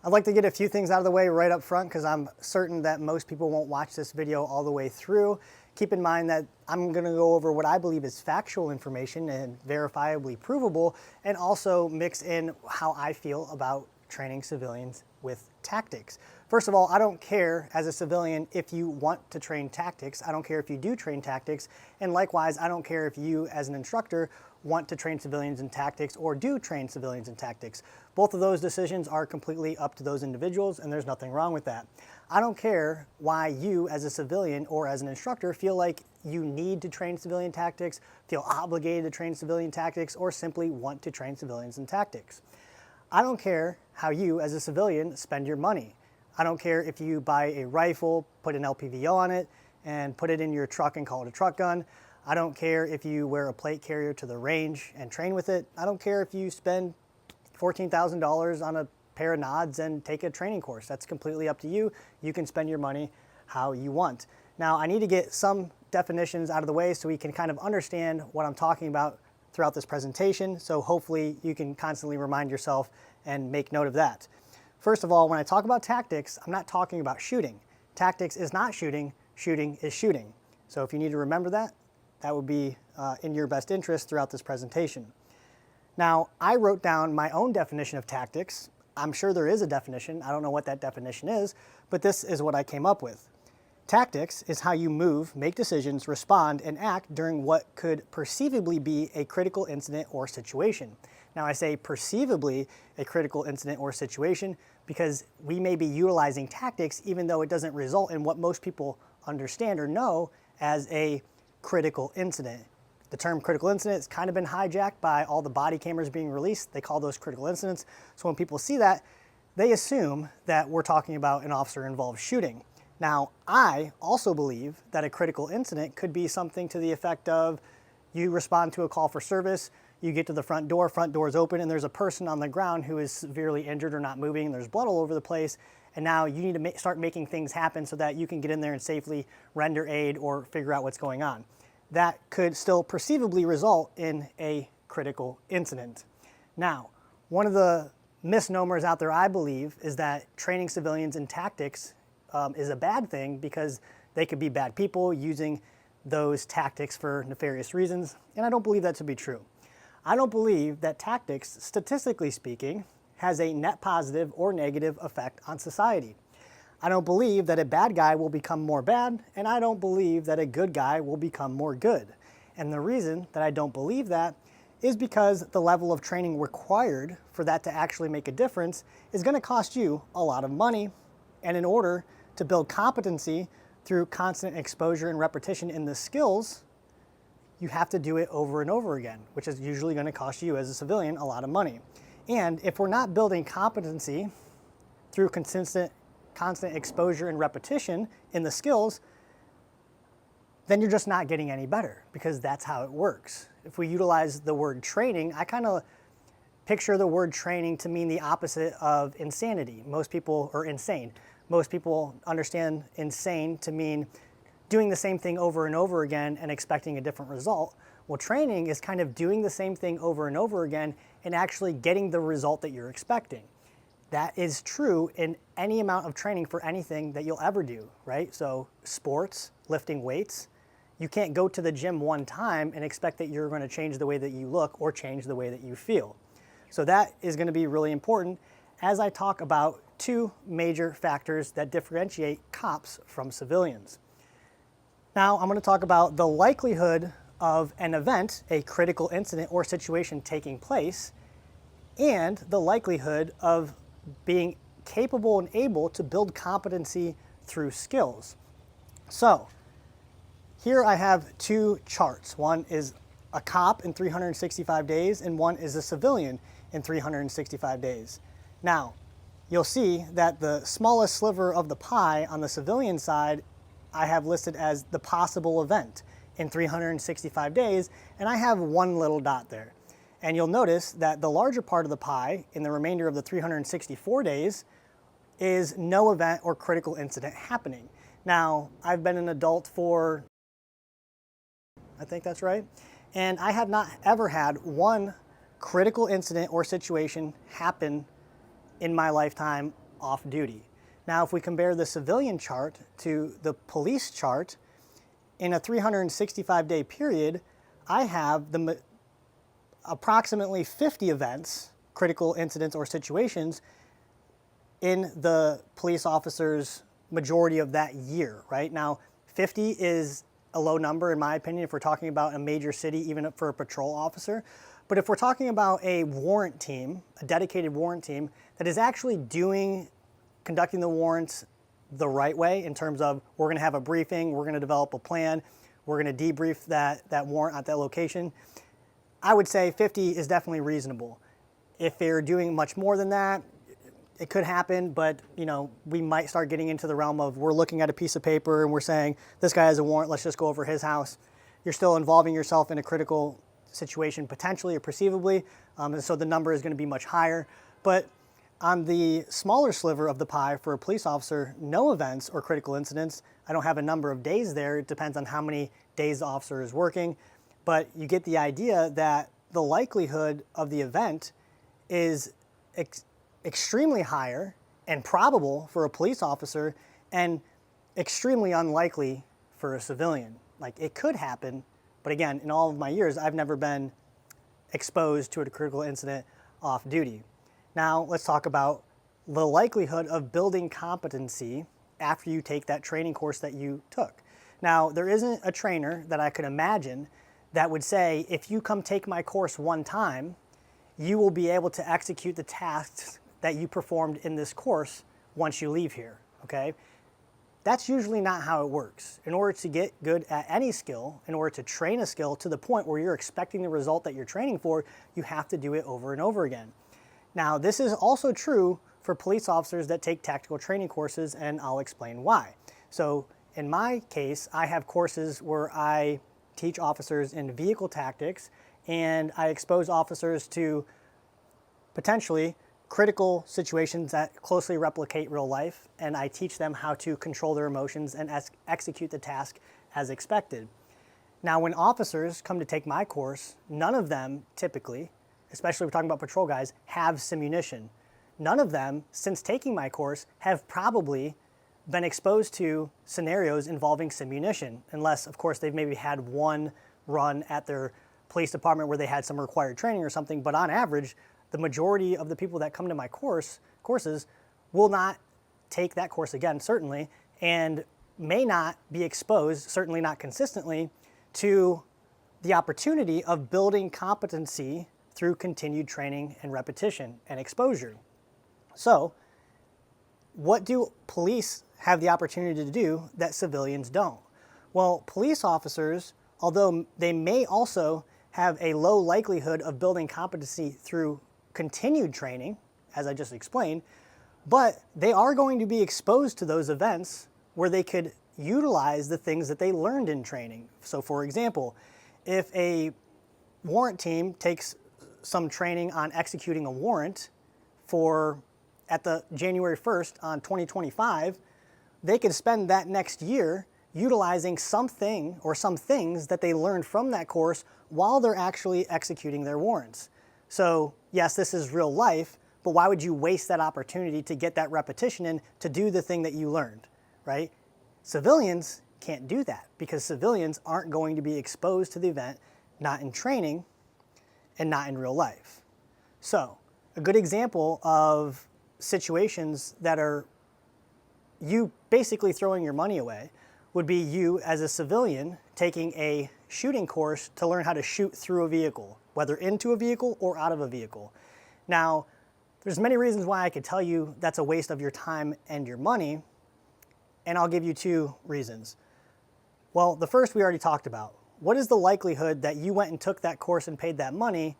I'd like to get a few things out of the way right up front because I'm certain that most people won't watch this video all the way through. Keep in mind that I'm going to go over what I believe is factual information and verifiably provable, and also mix in how I feel about training civilians with tactics. First of all, I don't care as a civilian if you want to train tactics. I don't care if you do train tactics. And likewise, I don't care if you as an instructor want to train civilians in tactics or do train civilians in tactics. Both of those decisions are completely up to those individuals, and there's nothing wrong with that. I don't care why you as a civilian or as an instructor feel like you need to train civilian tactics, feel obligated to train civilian tactics, or simply want to train civilians in tactics. I don't care how you as a civilian spend your money. I don't care if you buy a rifle, put an LPVO on it, and put it in your truck and call it a truck gun. I don't care if you wear a plate carrier to the range and train with it. I don't care if you spend $14,000 on a pair of nods and take a training course. That's completely up to you. You can spend your money how you want. Now, I need to get some definitions out of the way so we can kind of understand what I'm talking about throughout this presentation. So hopefully you can constantly remind yourself and make note of that. First of all, when I talk about tactics, I'm not talking about shooting. Tactics is not shooting, shooting is shooting. So if you need to remember that, that would be in your best interest throughout this presentation. Now, I wrote down my own definition of tactics. I'm sure there is a definition. I don't know what that definition is, but this is what I came up with. Tactics is how you move, make decisions, respond, and act during what could perceivably be a critical incident or situation. Now, I say perceivably a critical incident or situation because we may be utilizing tactics even though it doesn't result in what most people understand or know as a critical incident. The term critical incident has kind of been hijacked by all the body cameras being released. They call those critical incidents. So when people see that, they assume that we're talking about an officer-involved shooting. Now, I also believe that a critical incident could be something to the effect of you respond to a call for service, you get to the front door is open, and there's a person on the ground who is severely injured or not moving, and there's blood all over the place, and now you need to start making things happen so that you can get in there and safely render aid or figure out what's going on. That could still perceivably result in a critical incident. Now, one of the misnomers out there, I believe, is that training civilians in tactics is a bad thing because they could be bad people using those tactics for nefarious reasons, and I don't believe that to be true. I don't believe that tactics, statistically speaking, has a net positive or negative effect on society. I don't believe that a bad guy will become more bad, and I don't believe that a good guy will become more good. And the reason that I don't believe that is because the level of training required for that to actually make a difference is going to cost you a lot of money, and in order to build competency through constant exposure and repetition in the skills, you have to do it over and over again, which is usually going to cost you as a civilian a lot of money. And if we're not building competency through constant exposure and repetition in the skills, then you're just not getting any better because that's how it works. If we utilize the word training, I kind of picture the word training to mean the opposite of insanity. Most people are insane. Most people understand insane to mean doing the same thing over and over again and expecting a different result. Well, training is kind of doing the same thing over and over again and actually getting the result that you're expecting. That is true in any amount of training for anything that you'll ever do, right? So sports, lifting weights, you can't go to the gym one time and expect that you're going to change the way that you look or change the way that you feel. So that is going to be really important as I talk about two major factors that differentiate cops from civilians. Now, I'm going to talk about the likelihood of an event, a critical incident or situation taking place, and the likelihood of being capable and able to build competency through skills. So, here I have two charts. One is a cop in 365 days, and one is a civilian in 365 days. Now, you'll see that the smallest sliver of the pie on the civilian side I have listed as the possible event in 365 days, and I have one little dot there. And you'll notice that the larger part of the pie in the remainder of the 364 days is no event or critical incident happening. Now, I've been an adult for, I think that's right, and I have not ever had one critical incident or situation happen in my lifetime off duty. Now, if we compare the civilian chart to the police chart, in a 365-day period, I have approximately 50 events, critical incidents or situations, in the police officer's majority of that year, right? Now, 50 is a low number in my opinion if we're talking about a major city, even for a patrol officer. But if we're talking about a warrant team, a dedicated warrant team that is actually conducting the warrants the right way in terms of we're going to have a briefing, we're going to develop a plan, we're going to debrief that warrant at that location, I would say 50 is definitely reasonable. If they're doing much more than that, it could happen, but we might start getting into the realm of we're looking at a piece of paper and we're saying, this guy has a warrant, let's just go over his house. You're still involving yourself in a critical situation potentially or perceivably, and so the number is going to be much higher. But on the smaller sliver of the pie for a police officer, no events or critical incidents, I don't have a number of days there. It depends on how many days the officer is working. But you get the idea that the likelihood of the event is extremely higher and probable for a police officer and extremely unlikely for a civilian. Like, it could happen, but again, in all of my years, I've never been exposed to a critical incident off duty. Now, let's talk about the likelihood of building competency after you take that training course that you took. Now, there isn't a trainer that I could imagine that would say, if you come take my course one time, you will be able to execute the tasks that you performed in this course once you leave here, okay? That's usually not how it works. In order to get good at any skill, in order to train a skill to the point where you're expecting the result that you're training for, you have to do it over and over again. Now, this is also true for police officers that take tactical training courses, and I'll explain why. So in my case, I have courses where I teach officers in vehicle tactics, and I expose officers to potentially critical situations that closely replicate real life, and I teach them how to control their emotions and execute the task as expected. Now, when officers come to take my course, none of them typically, especially if we're talking about patrol guys, have simunition. None of them, since taking my course, have probably been exposed to scenarios involving simunition, unless, of course, they've maybe had one run at their police department where they had some required training or something. But on average, the majority of the people that come to my courses will not take that course again, certainly, and may not be exposed, certainly not consistently, to the opportunity of building competency through continued training and repetition and exposure. So, what do police have the opportunity to do that civilians don't? Well, police officers, although they may also have a low likelihood of building competency through continued training, as I just explained, but they are going to be exposed to those events where they could utilize the things that they learned in training. So for example, if a warrant team takes some training on executing a warrant at the January 1st on 2025, they could spend that next year utilizing something or some things that they learned from that course while they're actually executing their warrants. So yes, this is real life, but why would you waste that opportunity to get that repetition in to do the thing that you learned, right? Civilians can't do that because civilians aren't going to be exposed to the event, not in training and not in real life. So a good example of situations that are you basically throwing your money away would be you as a civilian taking a shooting course to learn how to shoot through a vehicle, whether into a vehicle or out of a vehicle. Now, there's many reasons why I could tell you that's a waste of your time and your money, and I'll give you two reasons. Well, the first we already talked about. What is the likelihood that you went and took that course and paid that money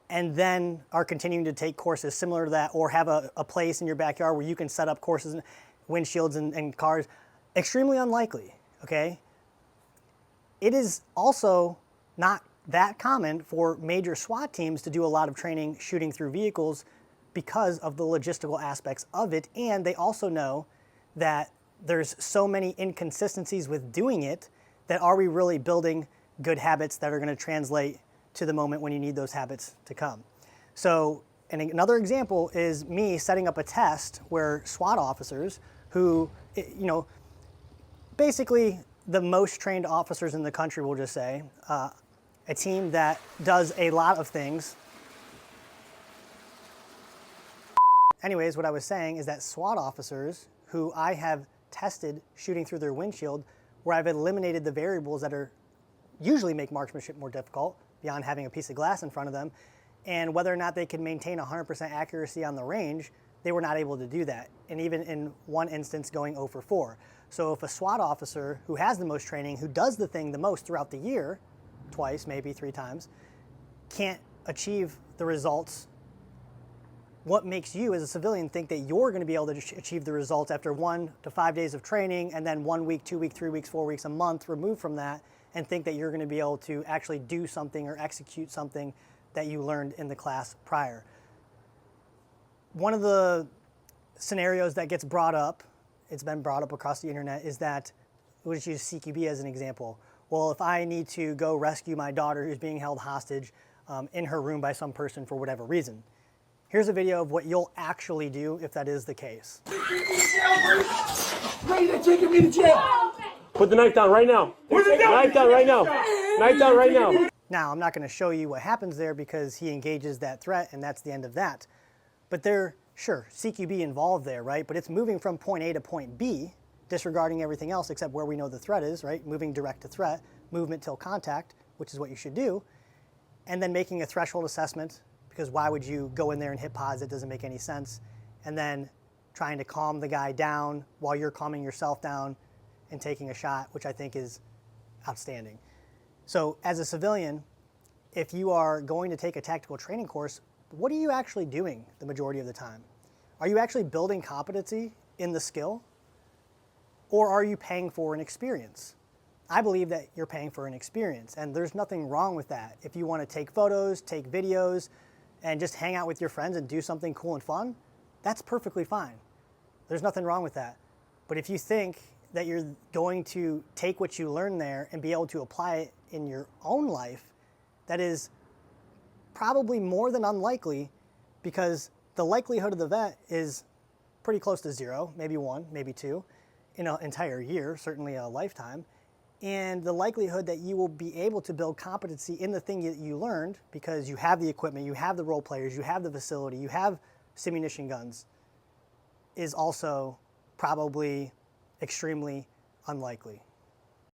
and then are continuing to take courses similar to that or have a place in your backyard where you can set up courses, windshields and cars? Extremely unlikely, okay? It is also not that common for major SWAT teams to do a lot of training shooting through vehicles because of the logistical aspects of it, and they also know that there's so many inconsistencies with doing it that are we really building good habits that are going to translate to the moment when you need those habits to come? So And another example is me setting up a test where SWAT officers who, you know, basically the most trained officers in the country, we'll just say, a team that does a lot of things. Anyways, what I was saying is that SWAT officers who I have tested shooting through their windshield, where I've eliminated the variables that are usually make marksmanship more difficult beyond having a piece of glass in front of them, and whether or not they can maintain 100% accuracy on the range, they were not able to do that. And even in one instance going 0 for 4. So if a SWAT officer who has the most training, who does the thing the most throughout the year, twice, maybe 3 times, can't achieve the results, what makes you as a civilian think that you're going to be able to achieve the results after 1 to 5 days of training and then 1 week, 2 weeks, 3 weeks, 4 weeks, a month removed from that, and think that you're going to be able to actually do something or execute something that you learned in the class prior? One of the scenarios that gets brought up, it's been brought up across the internet, is that, we'll just use CQB as an example. Well, if I need to go rescue my daughter who's being held hostage in her room by some person for whatever reason. Here's a video of what you'll actually do if that is the case. They're taking me to jail. Put the knife down right now. Put the Knife down right now. Knife down right now. Now, I'm not going to show you what happens there because he engages that threat and that's the end of that. But there, sure, CQB involved there, right? But it's moving from point A to point B, disregarding everything else except where we know the threat is, right? Moving direct to threat, movement till contact, which is what you should do, and then making a threshold assessment, because why would you go in there and hit pause? It doesn't make any sense. And then trying to calm the guy down while you're calming yourself down and taking a shot, which I think is outstanding. So as a civilian, if you are going to take a tactical training course, what are you actually doing the majority of the time? Are you actually building competency in the skill? Or are you paying for an experience? I believe that you're paying for an experience, and there's nothing wrong with that. If you want to take photos, take videos, and just hang out with your friends and do something cool and fun, that's perfectly fine. There's nothing wrong with that. But if you think that you're going to take what you learn there and be able to apply it in your own life, that is probably more than unlikely, because the likelihood of the vet is pretty close to 0, maybe 1, maybe 2, in an entire year, certainly a lifetime. And the likelihood that you will be able to build competency in the thing that you learned, because you have the equipment, you have the role players, you have the facility, you have simunition guns, is also probably extremely unlikely.